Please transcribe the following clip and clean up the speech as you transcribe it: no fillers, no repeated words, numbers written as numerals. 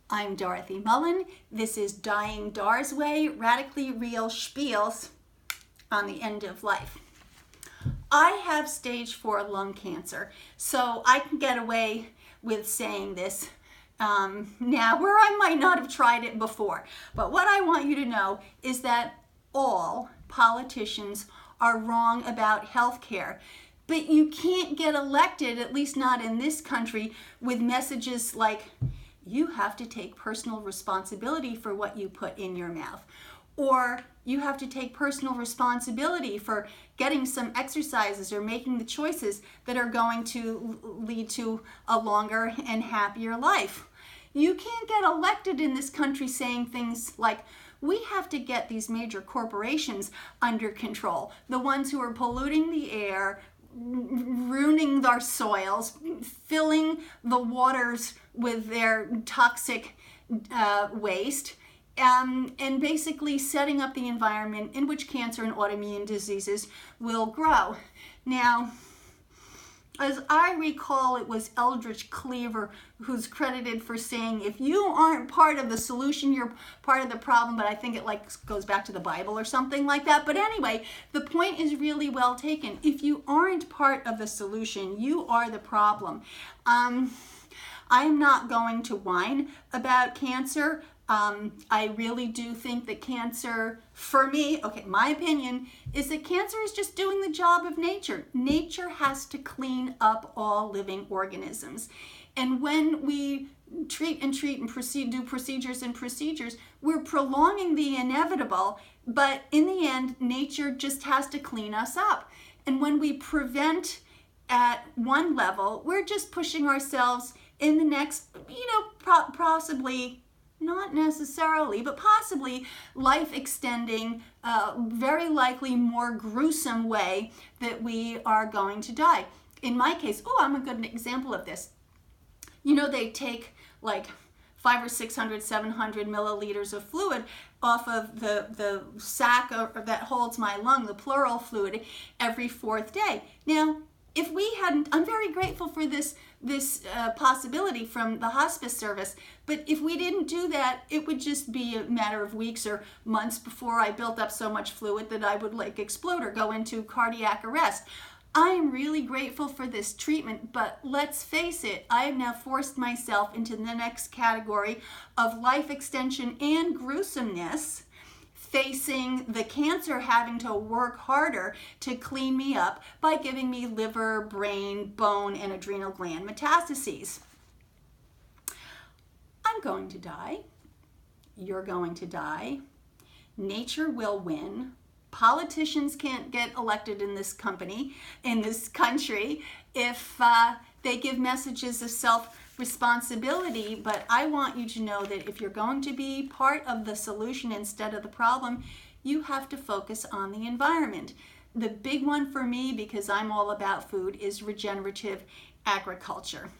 I'm Dorothy Mullen. This is Dying Dar's Way, Radically Real Spiels on the End of Life. I have stage 4 lung cancer, so I can get away with saying this now where I might not have tried it before. But what I want you to know is that all politicians are wrong about health care. But you can't get elected, at least not in this country, with messages like, you have to take personal responsibility for what you put in your mouth. Or you have to take personal responsibility for getting some exercises or making the choices that are going to lead to a longer and happier life. You can't get elected in this country saying things like, we have to get these major corporations under control, the ones who are polluting the air, ruining our soils, filling the waters with their toxic waste, and basically setting up the environment in which cancer and autoimmune diseases will grow. Now, as I recall, it was Eldridge Cleaver who's credited for saying, if you aren't part of the solution, you're part of the problem, but I think it goes back to the Bible or something like that. But anyway, the point is really well taken. If you aren't part of the solution, you are the problem. I'm not going to whine about cancer. I really do think that cancer, for me, my opinion is that cancer is just doing the job of nature. Nature has to clean up all living organisms. And when we treat and do procedures, we're prolonging the inevitable, but in the end, nature just has to clean us up. And when we prevent at one level, we're just pushing ourselves in the next, possibly, not necessarily, but possibly life-extending, very likely more gruesome way that we are going to die. In my case, I'm a good example of this. They take like 500 or 600, 700 milliliters of fluid off of the sac that holds my lung, the pleural fluid, every 4th day. Now, if we hadn't, I'm very grateful for this possibility from the hospice service, but if we didn't do that, it would just be a matter of weeks or months before I built up so much fluid that I would explode or go into cardiac arrest. I'm really grateful for this treatment, but let's face it, I have now forced myself into the next category of life extension and gruesomeness, facing the cancer having to work harder to clean me up by giving me liver, brain, bone, and adrenal gland metastases. I'm going to die. You're going to die. Nature will win. Politicians can't get elected in this country if they give messages of self-responsibility, but I want you to know that if you're going to be part of the solution instead of the problem, you have to focus on the environment. The big one for me, because I'm all about food, is regenerative agriculture.